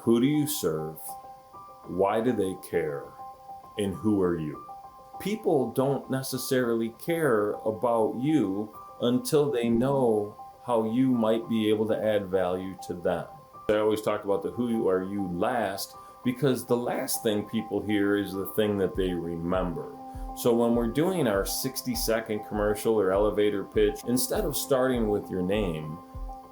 Who do you serve? Why do they care? And who are you? People don't necessarily care about you until they know how you might be able to add value to them. I always talk about the who are you last, because the last thing people hear is the thing that they remember. So when we're doing our 60-second commercial or elevator pitch, instead of starting with your name,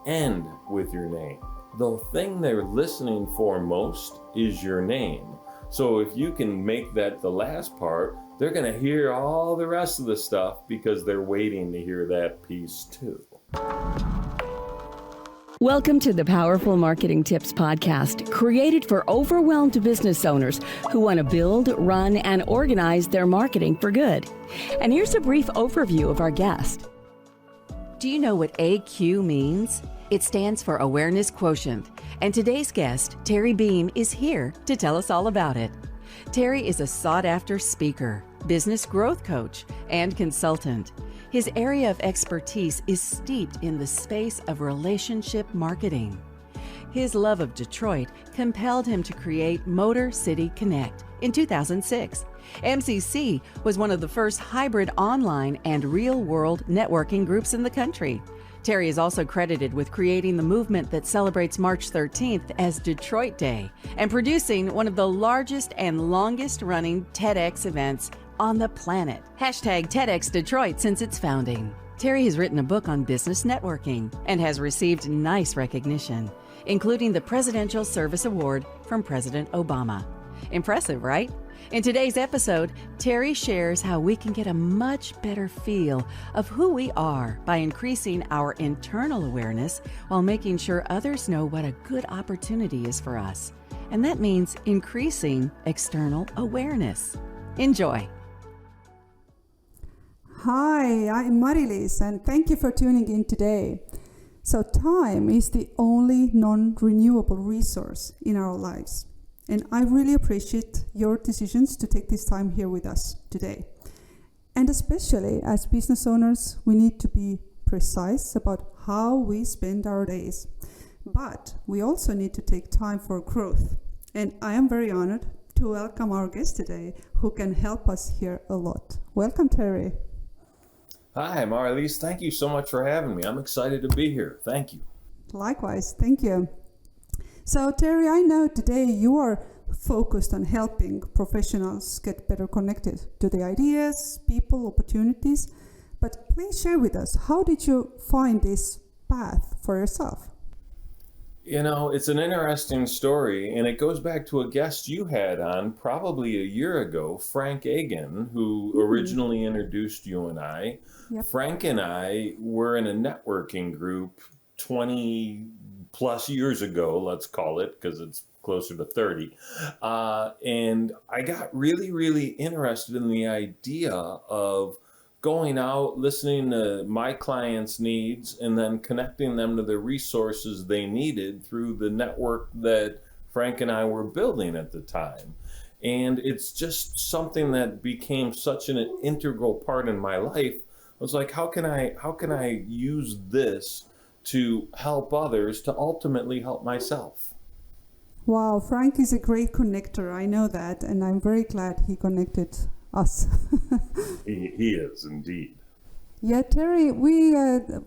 end with your name. The thing they're listening for most is your name. So if you can make that the last part, they're going to hear all the rest of the stuff because they're waiting to hear that piece too. Welcome to the Powerful Marketing Tips Podcast, created for overwhelmed business owners who want to build, run, and organize their marketing for good. And here's a brief overview of our guest. Do you know what AQ means? It stands for Awareness Quotient. And today's guest, Trybean, is here to tell us all about it. Terry is a sought-after speaker, business growth coach, and consultant. His area of expertise is steeped in the space of relationship marketing. His love of Detroit compelled him to create Motor City Connect in 2006. MCC was one of the first hybrid online and real-world networking groups in the country. Terry is also credited with creating the movement that celebrates March 13th as Detroit Day and producing one of the largest and longest-running TedX events on the planet. #TedX Detroit since its founding. Terry has written a book on business networking and has received nice recognition, including the Presidential Service Award from President Obama. Impressive, right? In today's episode, Terry shares how we can get a much better feel of who we are by increasing our internal awareness while making sure others know what a good opportunity is for us. And that means increasing external awareness. Enjoy. Hi, I'm Marilis, and thank you for tuning in today. So time is the only non-renewable resource in our lives. And I really appreciate your decisions to take this time here with us today. And especially as business owners, we need to be precise about how we spend our days. But we also need to take time for growth. And I am very honored to welcome our guest today, who can help us here a lot. Welcome, Terry. Hi, Marlies. Thank you so much for having me. I'm excited to be here. Thank you. Likewise. Thank you. So, Terry, I know today you are focused on helping professionals get better connected to the ideas, people, opportunities. But please share with us, how did you find this path for yourself? You know, it's an interesting story, and it goes back to a guest you had on probably a year ago, Frank Agan, who originally introduced you and I. Yep. Frank and I were in a networking group 20 plus years ago, let's call it, because it's closer to 30. And I got really, really interested in the idea of going out, listening to my clients' needs, and then connecting them to the resources they needed through the network that Frank and I were building at the time. And it's just something that became such an integral part in my life. I was like, how can I use this to help others, to ultimately help myself? Wow, Frank is a great connector. I know that, and I'm very glad he connected us. He is indeed. Yeah, Terry, we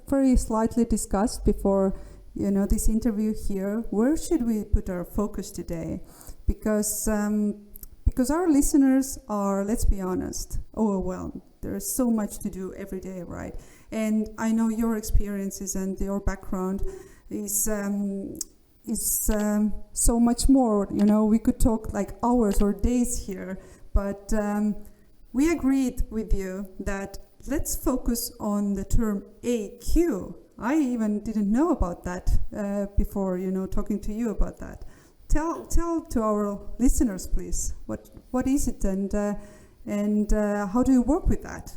very slightly discussed before, this interview here, where should we put our focus today? Because our listeners are, let's be honest, overwhelmed. There's so much to do every day, right? And I know your experiences and your background is so much more. We could talk like hours or days here, but we agreed with you that let's focus on the term AQ. I even didn't know about that before, talking to you about that. Tell to our listeners, please, what is it, and how do you work with that?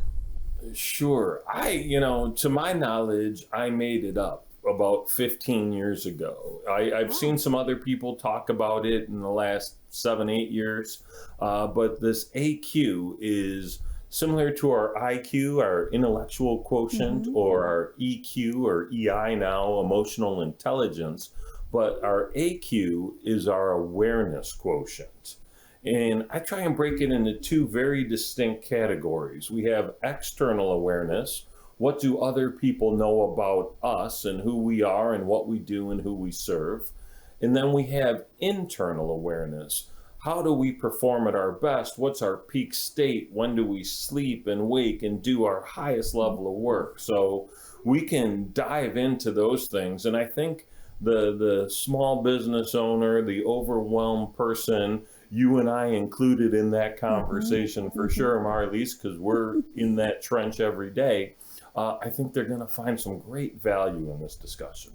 Sure. To my knowledge, I made it up about 15 years ago. I've seen some other people talk about it in the last 7-8 years, but this AQ is similar to our IQ, our intellectual quotient, or our EQ or EI now, emotional intelligence. but our AQ is our awareness quotient. And I try and break it into two very distinct categories. We have external awareness. What do other people know about us and who we are and what we do and who we serve? And then we have internal awareness. How do we perform at our best? What's our peak state? When do we sleep and wake and do our highest level of work? So we can dive into those things. And I think the small business owner, the overwhelmed person, you and I included in that conversation for sure, Marlies, because we're in that trench every day. I think they're going to find some great value in this discussion.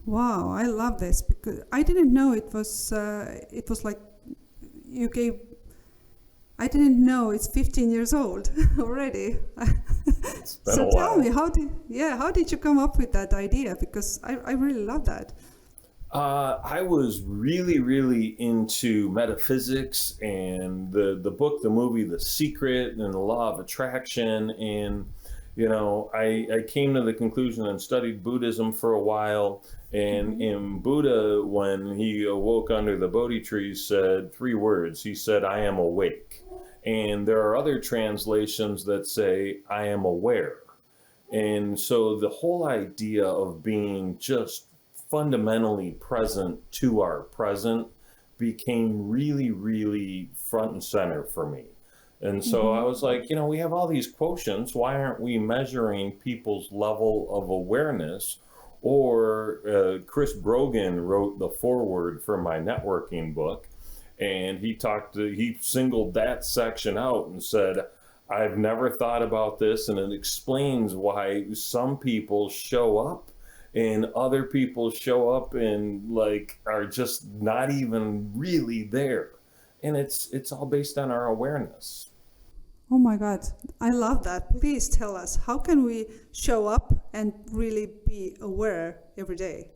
Wow, I love this because I didn't know it was like you gave. I didn't know it's 15 years old already. It's been So a tell while. me, how did you come up with that idea? Because I really love that. I was really into metaphysics and the book, the movie, The Secret and the Law of Attraction. And, I came to the conclusion and studied Buddhism for a while. And in Buddha, when he awoke under the Bodhi tree, said 3 words. He said, "I am awake." And there are other translations that say, "I am aware." And so the whole idea of being just fundamentally present to our present became really front and center for me. And so I was like, we have all these quotients. Why aren't we measuring people's level of awareness? Or Chris Brogan wrote the foreword for my networking book, and he singled that section out and said, "I've never thought about this," and it explains why some people show up and other people show up and are just not even really there. And it's all based on our awareness. Oh my God, I love that. Please tell us, how can we show up and really be aware every day?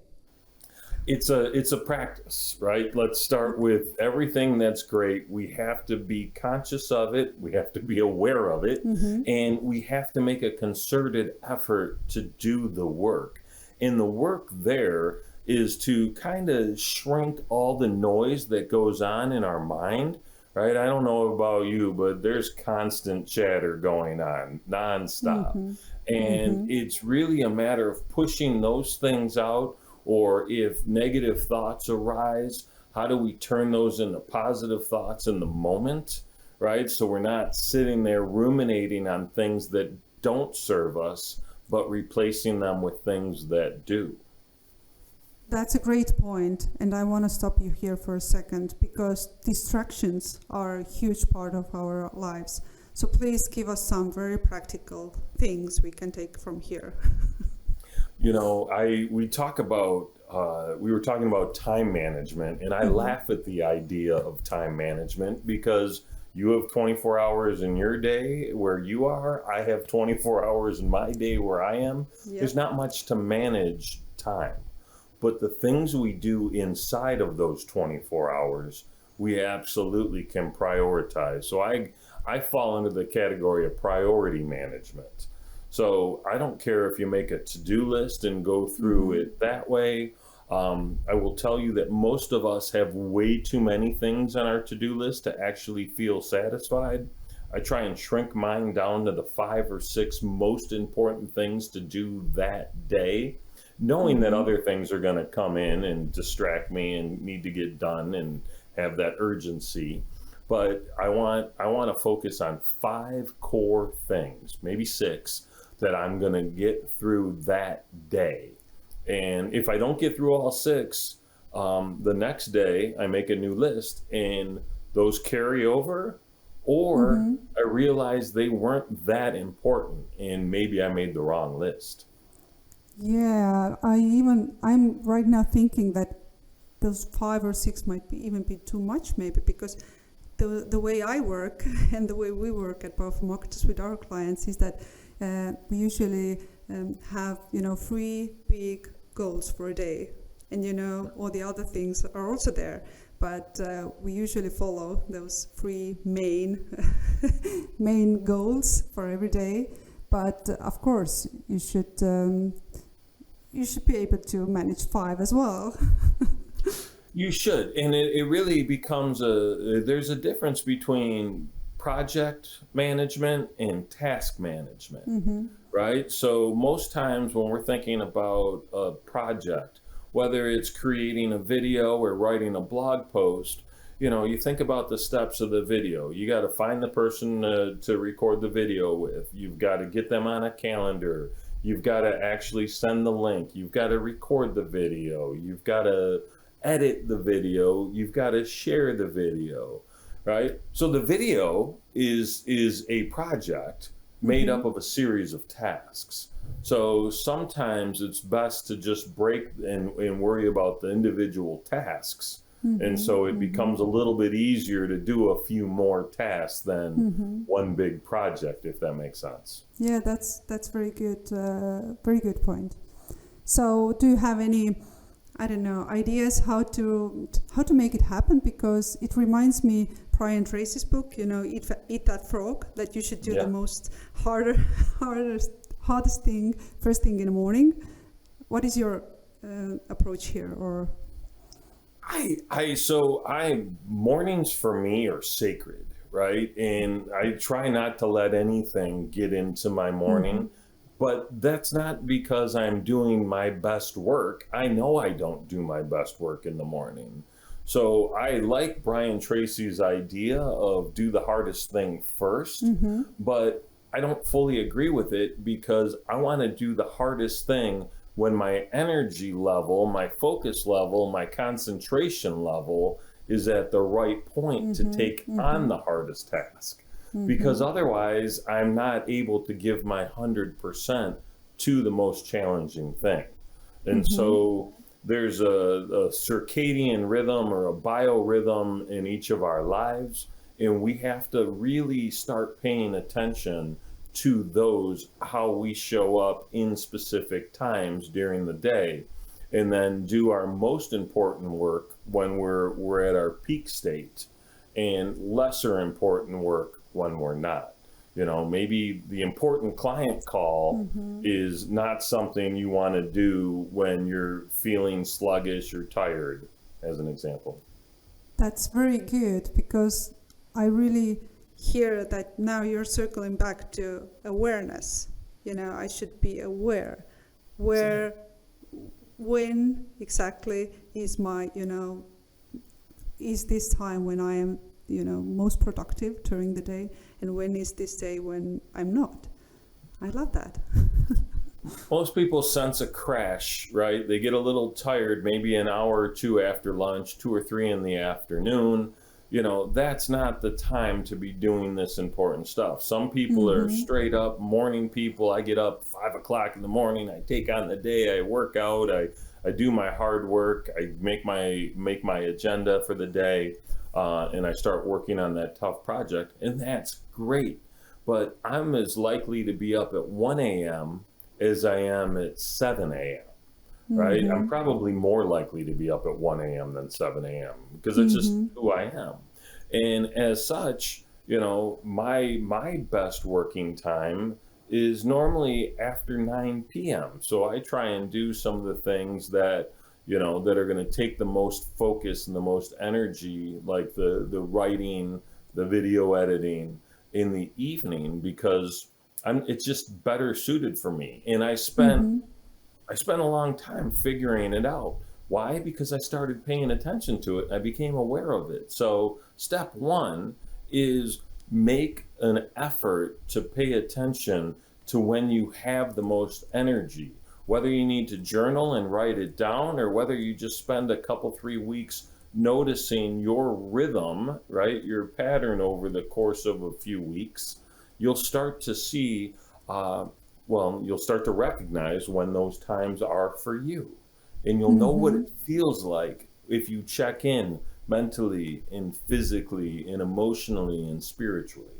It's a practice, right? Let's start with everything that's great. We have to be conscious of it. We have to be aware of it. And we have to make a concerted effort to do the work. And the work there is to kind of shrink all the noise that goes on in our mind, right? I don't know about you, but there's constant chatter going on nonstop. And it's really a matter of pushing those things out. Or if negative thoughts arise, how do we turn those into positive thoughts in the moment, right? So we're not sitting there ruminating on things that don't serve us, but replacing them with things that do. That's a great point, and I want to stop you here for a second because distractions are a huge part of our lives. So please give us some very practical things we can take from here. We were talking about time management, and I laugh at the idea of time management because you have 24 hours in your day where you are. I have 24 hours in my day where I am. Yep. There's not much to manage time, but the things we do inside of those 24 hours, we absolutely can prioritize. So I fall into the category of priority management. So I don't care if you make a to-do list and go through it that way. I will tell you that most of us have way too many things on our to-do list to actually feel satisfied. I try and shrink mine down to the 5 or 6 most important things to do that day, knowing that other things are going to come in and distract me and need to get done and have that urgency. But I want to focus on 5 core things, maybe 6, that I'm going to get through that day. And if I don't get through all 6, the next day I make a new list and those carry over, or I realize they weren't that important and maybe I made the wrong list. Yeah, I'm right now thinking that those 5 or 6 might even be too much maybe because the way I work and the way we work at Powerful Marketers with our clients is that we usually have 3 big goals for a day, and all the other things are also there, but we usually follow those 3 main goals for every day. But of course you should you should be able to manage 5 as well. You should. And it really becomes there's a difference between project management and task management, right? So most times when we're thinking about a project, whether it's creating a video or writing a blog post, you think about the steps of the video. You got to find the person to record the video with. You've got to get them on a calendar. You've got to actually send the link. You've got to record the video. You've got to edit the video. You've got to share the video, right? So the video is a project made up of a series of tasks. So sometimes it's best to just break and worry about the individual tasks. And so it becomes a little bit easier to do a few more tasks than one big project, if that makes sense. Yeah, that's very good point. So do you have any, I don't know, ideas how to make it happen? Because it reminds me Brian Tracy's book, Eat That Frog, that you should do the most hardest thing first thing in the morning. What is your approach here? Or mornings for me are sacred, right? And I try not to let anything get into my morning, but that's not because I'm doing my best work. I know I don't do my best work in the morning. So I like Brian Tracy's idea of do the hardest thing first, but I don't fully agree with it because I want to do the hardest thing when my energy level, my focus level, my concentration level is at the right point to take on the hardest task. Because otherwise, I'm not able to give my 100% to the most challenging thing. And so there's a circadian rhythm or a biorhythm in each of our lives, and we have to really start paying attention to those, how we show up in specific times during the day, and then do our most important work when we're at our peak state, and lesser important work when we're not. Maybe the important client call is not something you want to do when you're feeling sluggish or tired, as an example. That's very good, because I really hear that now you're circling back to awareness. I should be aware when exactly is my, is this time when I am, most productive during the day, and when is this day when I'm not. I love that. Most people sense a crash, right? They get a little tired, maybe an hour or two after lunch, 2 or 3 in the afternoon. That's not the time to be doing this important stuff. Some people are straight up morning people. I get up 5 o'clock in the morning. I take on the day. I work out. I do my hard work. I make my agenda for the day, and I start working on that tough project. And that's great. But I'm as likely to be up at 1 a.m. as I am at 7 a.m. Right? I'm probably more likely to be up at 1 a.m. than 7 a.m. because it's just who I am. And as such, my best working time is normally after 9 p.m. So I try and do some of the things that, that are going to take the most focus and the most energy, like the writing, the video editing in the evening, because it's just better suited for me. And I spent a long time figuring it out. Why? Because I started paying attention to it. I became aware of it. So step 1 is make an effort to pay attention to when you have the most energy, whether you need to journal and write it down, or whether you just spend a couple, 3 weeks noticing your rhythm, right? Your pattern over the course of a few weeks. You'll start to see, you'll start to recognize when those times are for you. And you'll know what it feels like if you check in mentally and physically and emotionally and spiritually.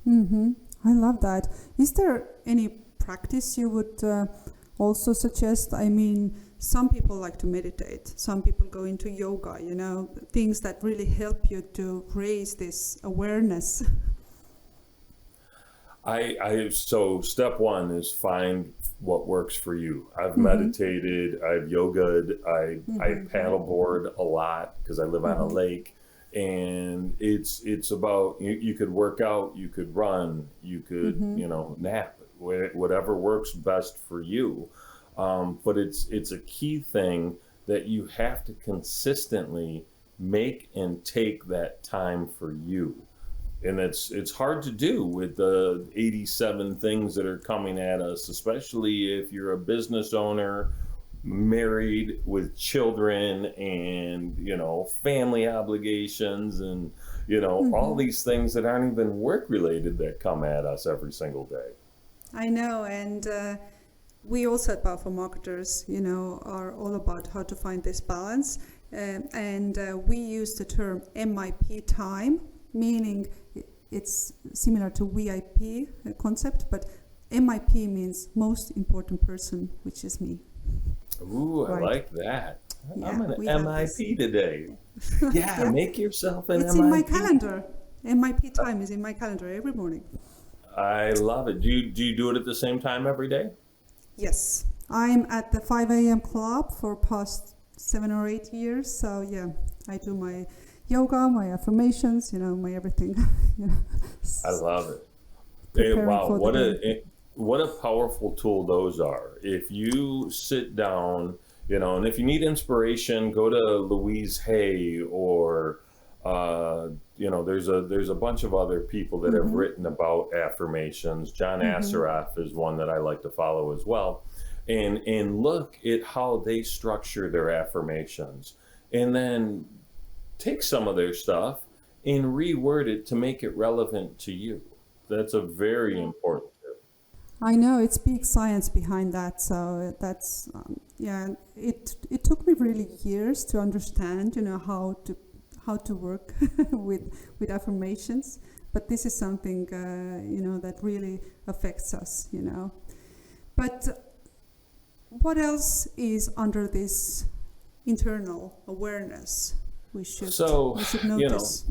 I love that. Is there any practice you would also suggest? I mean, some people like to meditate. Some people go into yoga, things that really help you to raise this awareness. So step one is find what works for you. I've meditated, I've yogaed, I paddleboard a lot because I live on a lake, and it's about you could work out, you could run, you could nap, whatever works best for you. But it's a key thing that you have to consistently make and take that time for you. And it's hard to do with the 87 things that are coming at us, especially if you're a business owner, married with children and, family obligations and, all these things that aren't even work related that come at us every single day. I know. And we also at Powerful Marketers, are all about how to find this balance. And we use the term MIP time, meaning it's similar to VIP concept, but MIP means most important person, which is me. Ooh, right. I like that. Yeah, I'm an MIP today. Yeah, make yourself an it's MIP. in my calendar. MIP time is in my calendar every morning. I love it. Do you do it at the same time every day? Yes. I'm at the 5 a.m. club for past 7 or 8 years. So yeah, I do my yoga, my affirmations, my everything. I love it. Preparing Wow, for what a powerful tool those are. If you sit down, and if you need inspiration, go to Louise Hay or there's a bunch of other people that have written about affirmations. John Assaraf is one that I like to follow as well. And look at how they structure their affirmations, and then take some of their stuff and reword it to make it relevant to you. That's a very important tip. I know it's big science behind that. So that's, it took me really years to understand, how to work with affirmations. But this is something, that really affects us, But what else is under this internal awareness we should notice?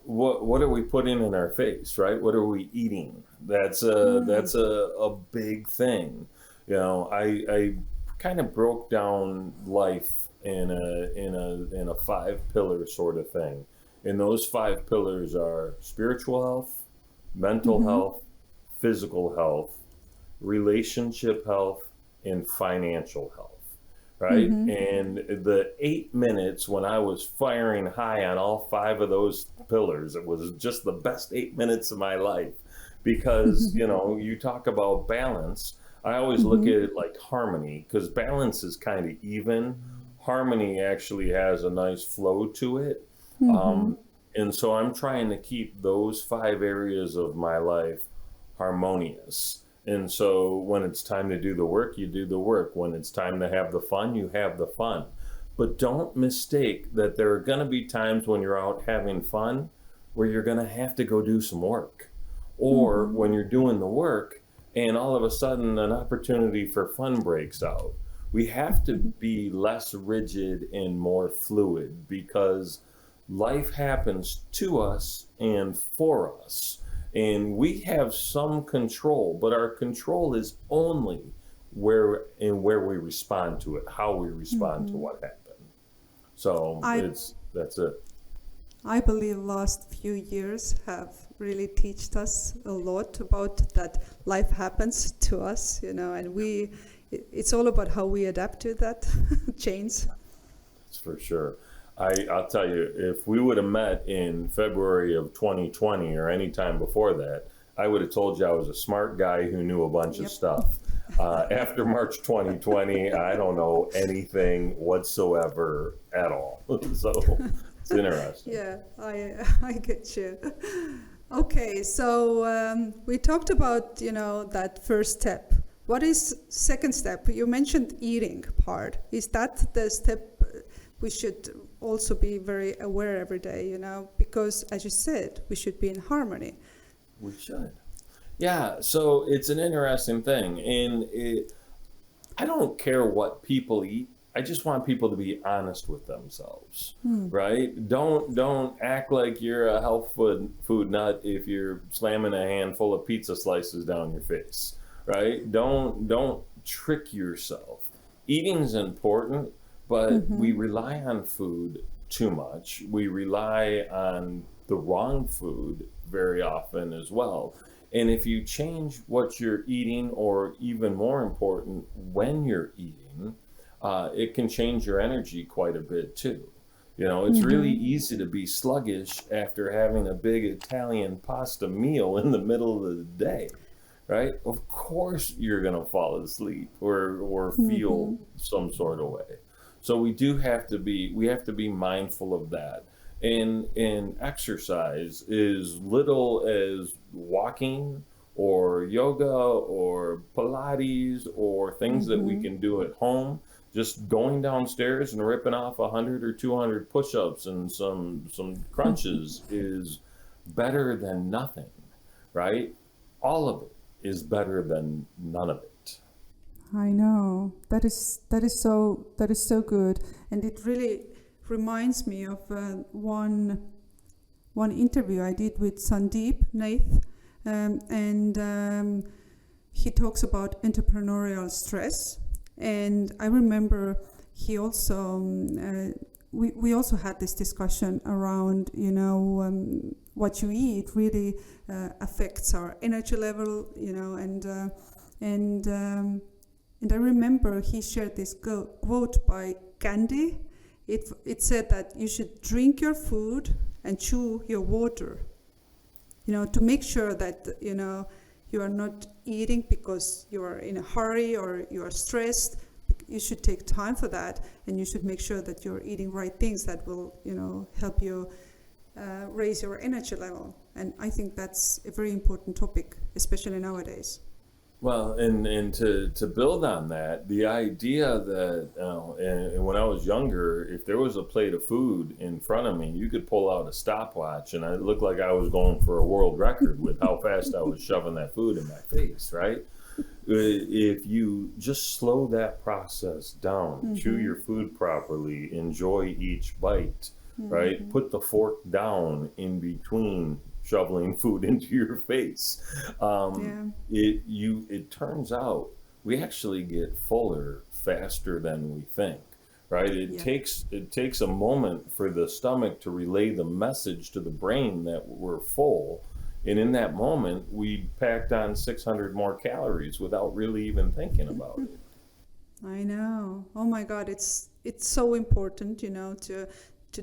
What are we putting in our face, right? What are we eating? That's a big thing. I kind of broke down life in a 5-pillar sort of thing. And those 5 pillars are spiritual health, mental health, physical health, relationship health, and financial health. Right? And the 8 minutes when I was firing high on all 5 of those pillars, it was just the best 8 minutes of my life. Because, you talk about balance. I always look at it like harmony, because balance is kind of even. Harmony actually has a nice flow to it. And so I'm trying to keep those 5 areas of my life harmonious. And so when it's time to do the work, you do the work. When it's time to have the fun, you have the fun. But don't mistake that there are going to be times when you're out having fun where you're going to have to go do some work. Or when you're doing the work and all of a sudden an opportunity for fun breaks out. We have to be less rigid and more fluid, because life happens to us and for us. And we have some control, but our control is only where we respond to it, how we respond to what happened. So that's it. I believe last few years have really taught us a lot about that life happens to us, and it's all about how we adapt to that change. That's for sure. I'll tell you, if we would have met in February of 2020 or any time before that, I would have told you I was a smart guy who knew a bunch of stuff. After March 2020, I don't know anything whatsoever at all. So it's interesting. Yeah, I get you. Okay, so we talked about, that first step. What is second step? You mentioned eating part. Is that the step we should also be very aware every day, because as you said, we should be in harmony. We should. Yeah, so it's an interesting thing. And I don't care what people eat I just want people to be honest with themselves, right? Don't act like you're a health food nut if you're slamming a handful of pizza slices down your face, right? Don't trick yourself. Eating's important, but we rely on food too much. We rely on the wrong food very often as well. And if you change what you're eating, or even more important, when you're eating, it can change your energy quite a bit too. You know, it's really easy to be sluggish after having a big Italian pasta meal in the middle of the day, right? Of course you're going to fall asleep or feel some sort of way. So we have to be mindful of that. And exercise, as little as walking or yoga or Pilates or things that we can do at home, just going downstairs and ripping off 100 or 200 push-ups and some crunches is better than nothing, right? All of it is better than none of it. I know. That is so good, and it really reminds me of one interview I did with Sandeep Nath, and he talks about entrepreneurial stress. And I remember he also we also had this discussion around, you know, what you eat really affects our energy level, you know, and I remember he shared this quote by Gandhi. It said that you should drink your food and chew your water, you know, to make sure that, you know, you are not eating because you are in a hurry or you are stressed. You should take time for that, and you should make sure that you're eating right things that will, you know, help you raise your energy level. And I think that's a very important topic, especially nowadays. Well, and to build on that, the idea that, and when I was younger, if there was a plate of food in front of me, you could pull out a stopwatch, and it looked like I was going for a world record with how fast I was shoving that food in my face, right? If you just slow that process down, chew your food properly, enjoy each bite, right? Put the fork down in between shoveling food into your face. It turns out we actually get fuller faster than we think, right? It takes a moment for the stomach to relay the message to the brain that we're full. And in that moment, we packed on 600 more calories without really even thinking about it. I know. Oh my God, it's so important, you know, to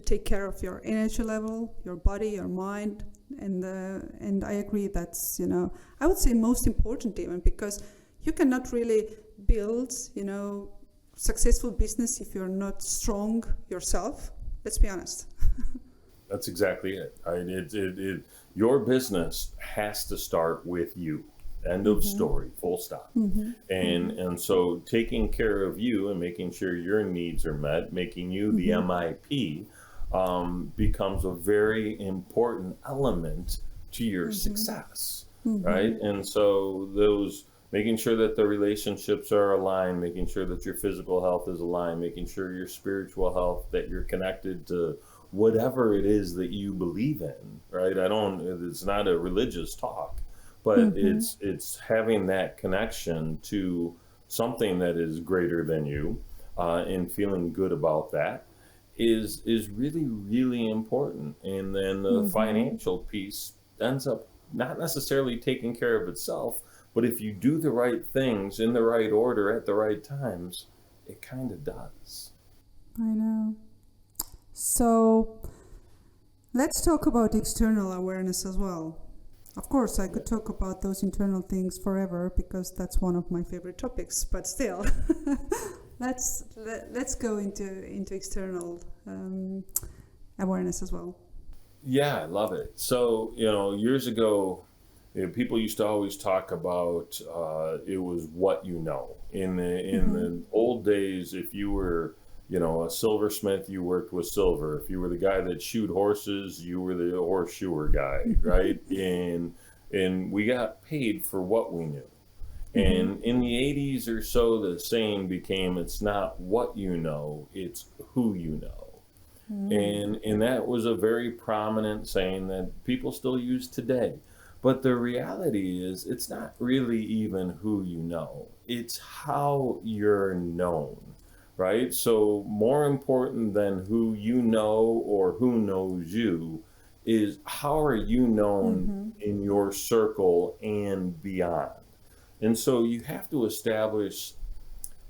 take care of your energy level, your body, your mind, and I agree that's, you know, I would say most important even, because you cannot really build, you know, successful business if you're not strong yourself. Let's be honest. That's exactly it. Your business has to start with you. End of story, full stop. And so taking care of you and making sure your needs are met, making you the MIP, becomes a very important element to your success, right? And so those, making sure that the relationships are aligned, making sure that your physical health is aligned, making sure your spiritual health, that you're connected to whatever it is that you believe in, right? It's not a religious talk, but it's having that connection to something that is greater than you, and feeling good about that is really, really important. And then the financial piece ends up not necessarily taking care of itself, but if you do the right things in the right order at the right times, it kind of does. I know. So let's talk about external awareness as well. Of course, I could talk about those internal things forever because that's one of my favorite topics, but still, let's go into external awareness as well. Yeah, I love it. So, you know, years ago, people used to always talk about it was what you know. In the old days, if you were, you know, a silversmith, you worked with silver. If you were the guy that shoed horses, you were the horseshoer guy, right? And we got paid for what we knew. And in the 80s or so, the saying became, it's not what you know, it's who you know. And that was a very prominent saying that people still use today. But the reality is, it's not really even who you know, it's how you're known, right? So more important than who you know or who knows you is how are you known in your circle and beyond. And so you have to establish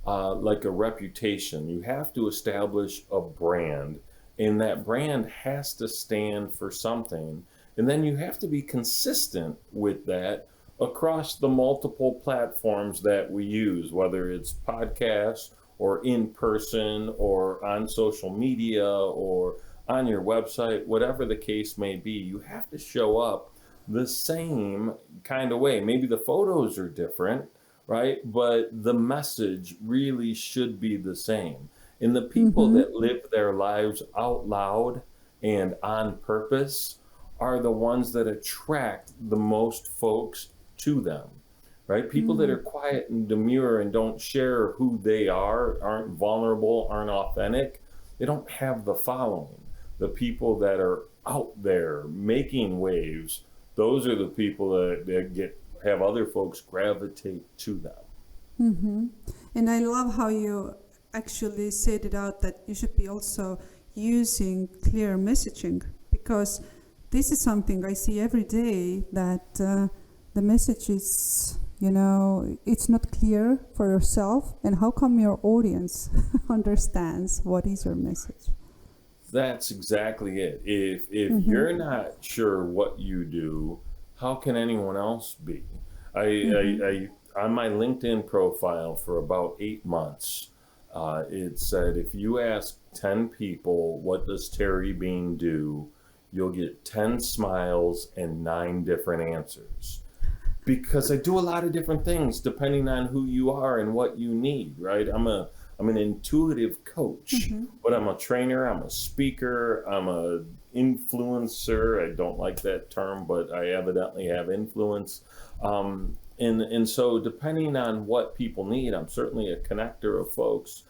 like a reputation. You have to establish a brand, and that brand has to stand for something. And then you have to be consistent with that across the multiple platforms that we use, whether it's podcasts or in person or on social media or on your website, whatever the case may be. You have to show up the same kind of way. Maybe the photos are different, right? But the message really should be the same. And the people that live their lives out loud and on purpose are the ones that attract the most folks to them, right? People that are quiet and demure and don't share who they are, aren't vulnerable, aren't authentic, they don't have the following. The people that are out there making waves, those are the people that have other folks gravitate to them. And I love how you actually said it out that you should be also using clear messaging, because this is something I see every day, that the message is, it's not clear for yourself. And how come your audience understands what is your message? That's exactly it. If you're not sure what you do, how can anyone else be? I on my LinkedIn profile for about 8 months, it said, if you ask 10 people, what does Trybean do? You'll get 10 smiles and 9 different answers. Because I do a lot of different things depending on who you are and what you need, right? I'm an intuitive coach, but I'm a trainer, I'm a speaker, I'm a influencer. I don't like that term, but I evidently have influence. And so depending on what people need, I'm certainly a connector of folks,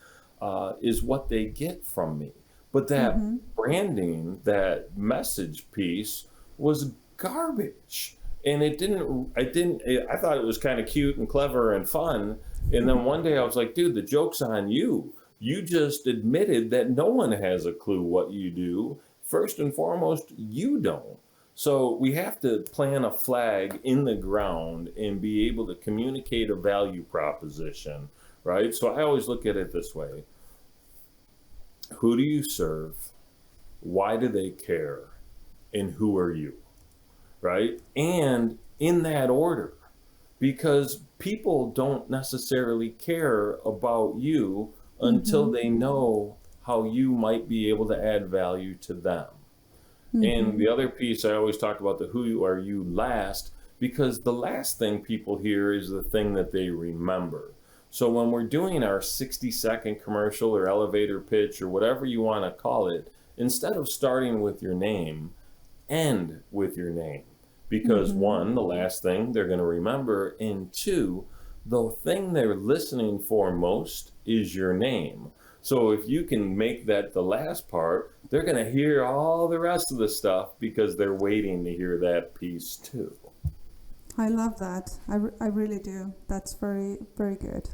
is what they get from me. But that branding, that message piece was garbage. And I thought it was kind of cute and clever and fun. And then one day I was like, dude, the joke's on you. You just admitted that no one has a clue what you do. First and foremost, you don't. So we have to plant a flag in the ground and be able to communicate a value proposition, right? So I always look at it this way. Who do you serve? Why do they care? And who are you? Right? And in that order, because people don't necessarily care about you until they know how you might be able to add value to them. And the other piece, I always talk about the who are you last, because the last thing people hear is the thing that they remember. So when we're doing our 60-second commercial or elevator pitch or whatever you want to call it, instead of starting with your name, end with your name. Because one, the last thing they're going to remember, and two, the thing they're listening for most is your name. So if you can make that the last part, they're going to hear all the rest of the stuff because they're waiting to hear that piece too. I love that. I really do. That's very, very good.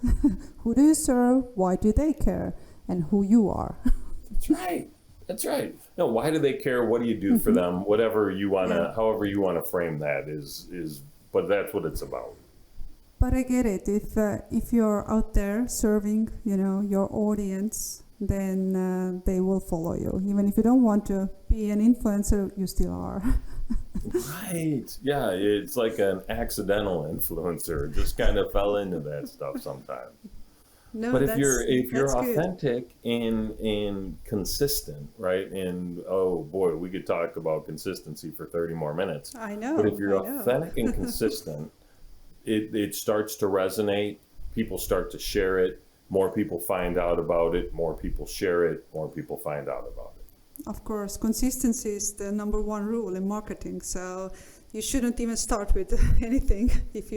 Who do you serve? Why do they care? And who you are. That's right. That's right. No, why do they care? What do you do for them? Whatever you want to, however you want to frame that is, but that's what it's about. But I get it. If you're out there serving, your audience, then they will follow you. Even if you don't want to be an influencer, you still are. Right. Yeah. It's like an accidental influencer. Just kind of fell into that stuff sometimes. No, but if you're good. authentic and consistent, right? And oh boy, we could talk about consistency for 30 more minutes. I know. But if you're authentic and consistent, it starts to resonate. People start to share it. More people find out about it. More people share it. More people find out about it. Of course, consistency is the #1 rule in marketing. So you shouldn't even start with anything if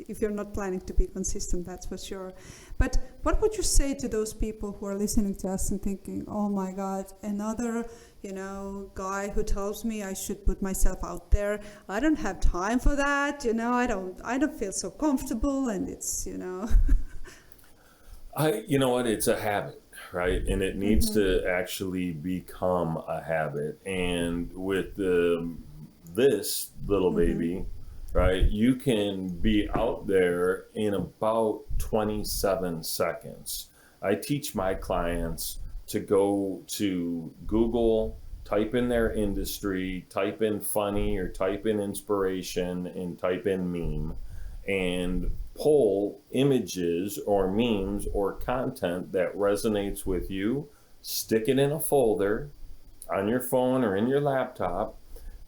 if you're not planning to be consistent, that's for sure. But what would you say to those people who are listening to us and thinking, oh my God, another, guy who tells me I should put myself out there. I don't have time for that. I don't feel so comfortable, and it's, You know what? It's a habit, right? And it needs to actually become a habit. And with this little baby, right, you can be out there in about 27 seconds. I teach my clients to go to Google, type in their industry, type in funny or type in inspiration, and type in meme, and pull images or memes or content that resonates with you, stick it in a folder on your phone or in your laptop,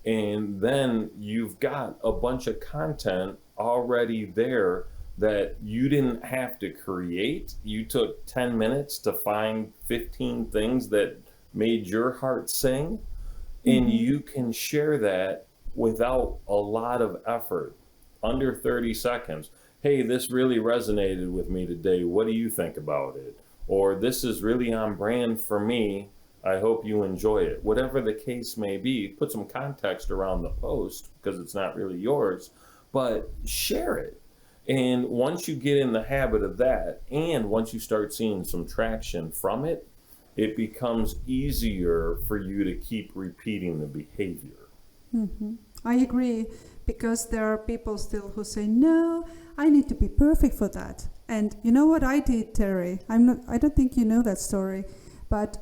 and then you've got a bunch of content already there that you didn't have to create. You took 10 minutes to find 15 things that made your heart sing, and you can share that without a lot of effort, under 30 seconds. Hey, this really resonated with me today. What do you think about it? Or this is really on brand for me. I hope you enjoy it. Whatever the case may be, put some context around the post because it's not really yours, but share it. And once you get in the habit of that, and once you start seeing some traction from it, it becomes easier for you to keep repeating the behavior. I agree, because there are people still who say, no, I need to be perfect for that. And you know what I did, Terry? I don't think you know that story, but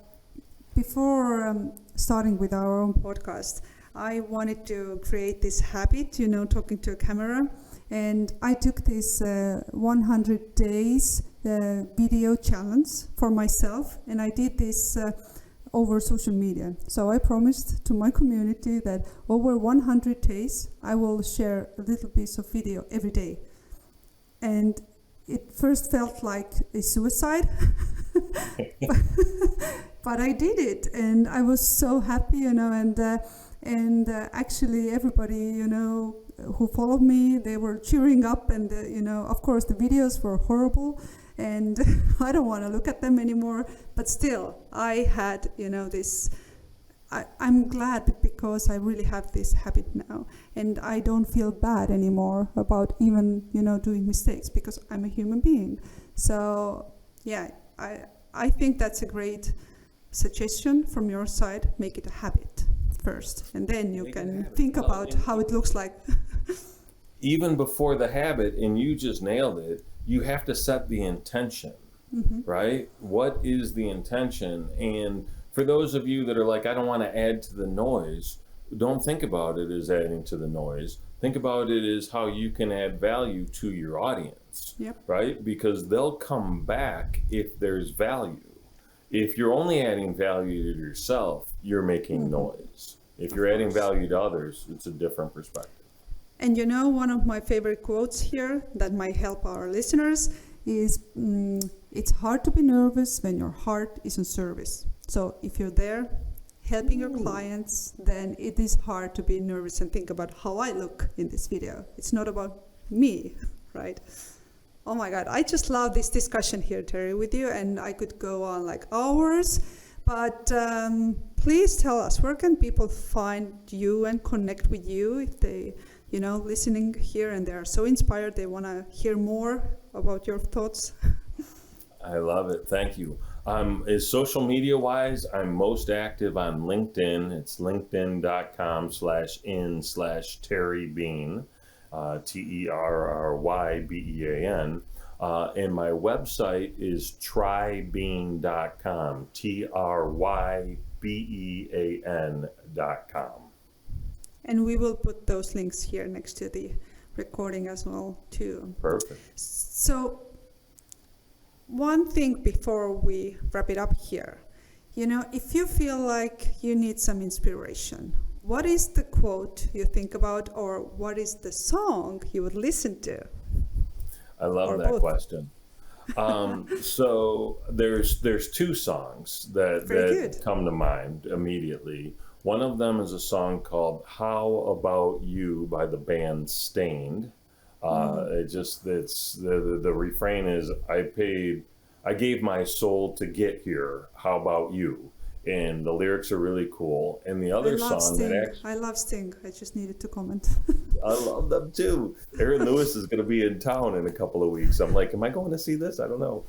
before starting with our own podcast, I wanted to create this habit, talking to a camera. And I took this 100 days video challenge for myself, and I did this over social media. So I promised to my community that over 100 days, I will share a little piece of video every day. And it first felt like a suicide, but I did it, and I was so happy, and actually everybody, who followed me, they were cheering up, and of course the videos were horrible, and I don't want to look at them anymore, but still I had this. I'm glad because I really have this habit now, and I don't feel bad anymore about even doing mistakes, because I'm a human being. So yeah, I think that's a great suggestion from your side. Make it a habit first, and then you can think about how it looks like. Even before the habit, and you just nailed it, you have to set the intention, right? What is the intention? And for those of you that are like, I don't want to add to the noise, don't think about it as adding to the noise. Think about it as how you can add value to your audience, right? Because they'll come back if there's value. If you're only adding value to yourself, you're making noise. If you're adding value to others, it's a different perspective. And one of my favorite quotes here that might help our listeners is, it's hard to be nervous when your heart is in service. So if you're there helping your clients, then it is hard to be nervous and think about how I look in this video. It's not about me, right? Oh my God, I just love this discussion here, Terry, with you, and I could go on like hours, but please tell us, where can people find you and connect with you if they, listening here and they're so inspired, they want to hear more about your thoughts? I love it. Thank you. As social media wise, I'm most active on LinkedIn. It's linkedin.com/in/Trybean, TerryBean. And my website is Trybean.com, Trybean.com. And we will put those links here next to the recording as well, too. Perfect. So one thing before we wrap it up here, if you feel like you need some inspiration, what is the quote you think about, or what is the song you would listen to? I love that question. So there's two songs that come to mind immediately. One of them is a song called How About You by the band Stained. It's the refrain is, I gave my soul to get here. How about you? And the lyrics are really cool. And the other song I love Sting. I just needed to comment. I love them too. Aaron Lewis is going to be in town in a couple of weeks. I'm like, am I going to see this? I don't know.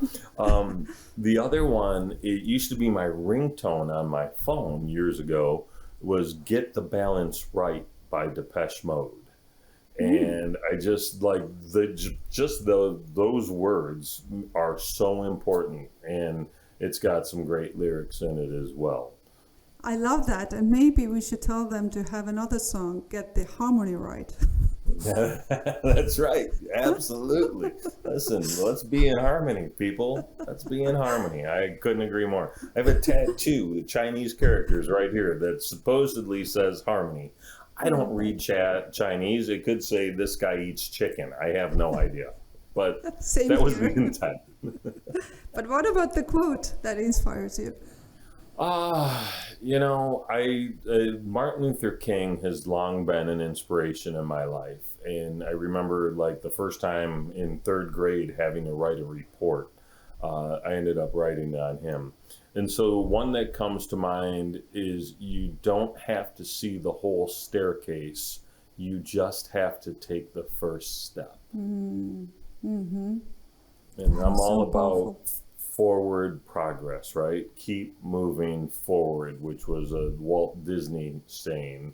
The other one, it used to be my ringtone on my phone years ago, was Get the Balance Right by Depeche Mode. And I just like those words are so important, and it's got some great lyrics in it as well. I love that, and maybe we should tell them to have another song, Get the Harmony Right. That's right, absolutely. Listen, let's be in harmony, people. Let's be in harmony. I couldn't agree more. I have a tattoo with Chinese characters right here that supposedly says harmony. I don't read Chinese. It could say this guy eats chicken. I have no idea. But that was the intent. But what about the quote that inspires you? Martin Luther King has long been an inspiration in my life. And I remember like the first time in third grade having to write a report. I ended up writing on him. And so one that comes to mind is, you don't have to see the whole staircase. You just have to take the first step. And I'm all about forward progress, right? Keep moving forward, which was a Walt Disney saying.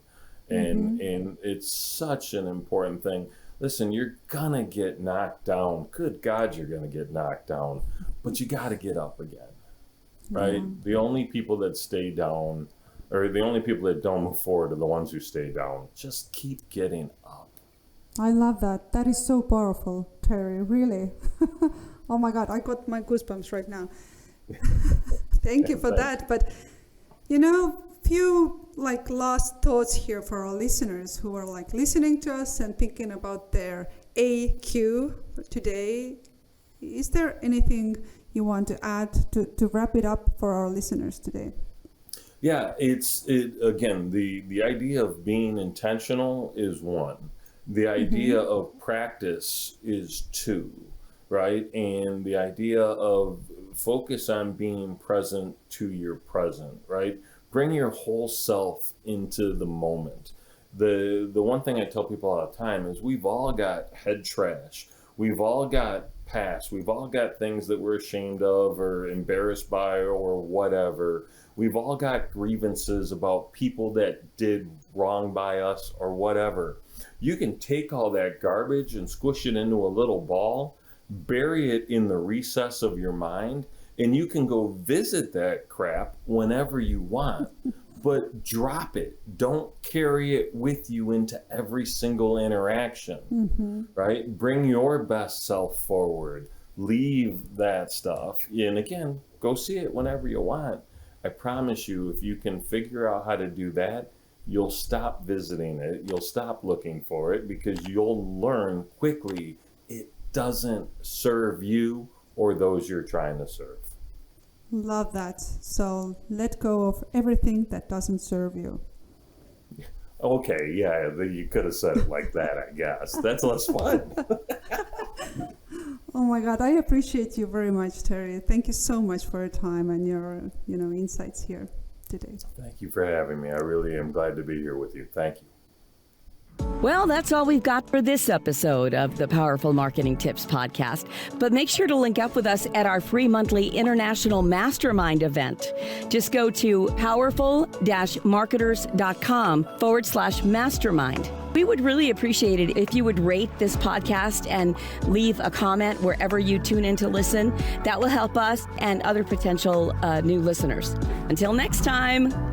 And it's such an important thing. Listen, you're gonna get knocked down. Good God, you're gonna get knocked down, but you gotta get up again, right? The only people that stay down, or the only people that don't move forward, are the ones who stay down. Just keep getting up. I love that. That is so powerful, Terry, really. Oh my God, I got my goosebumps right now. Thank you for that. But, few last thoughts here for our listeners who are listening to us and thinking about their AQ today. Is there anything you want to add to wrap it up for our listeners today? Yeah, again, the idea of being intentional is one. The idea of practice is two, right? And the idea of focus on being present to your present, right? Bring your whole self into the moment. The one thing I tell people all the time is, we've all got head trash. We've all got past. We've all got things that we're ashamed of or embarrassed by or whatever. We've all got grievances about people that did wrong by us or whatever. You can take all that garbage and squish it into a little ball, bury it in the recess of your mind, and you can go visit that crap whenever you want, but drop it. Don't carry it with you into every single interaction, right? Bring your best self forward. Leave that stuff. And again, go see it whenever you want. I promise you, if you can figure out how to do that, you'll stop visiting it. You'll stop looking for it, because you'll learn quickly it doesn't serve you or those you're trying to serve. Love that. So let go of everything that doesn't serve you. Okay, yeah, you could have said it like that, I guess. That's less fun. Oh my God, I appreciate you very much, Terry. Thank you so much for your time and your, insights here today. Thank you for having me. I really am glad to be here with you. Thank you. Well, that's all we've got for this episode of the Powerful Marketing Tips podcast. But make sure to link up with us at our free monthly international mastermind event. Just go to powerful-marketers.com/mastermind. We would really appreciate it if you would rate this podcast and leave a comment wherever you tune in to listen. That will help us and other potential new listeners. Until next time.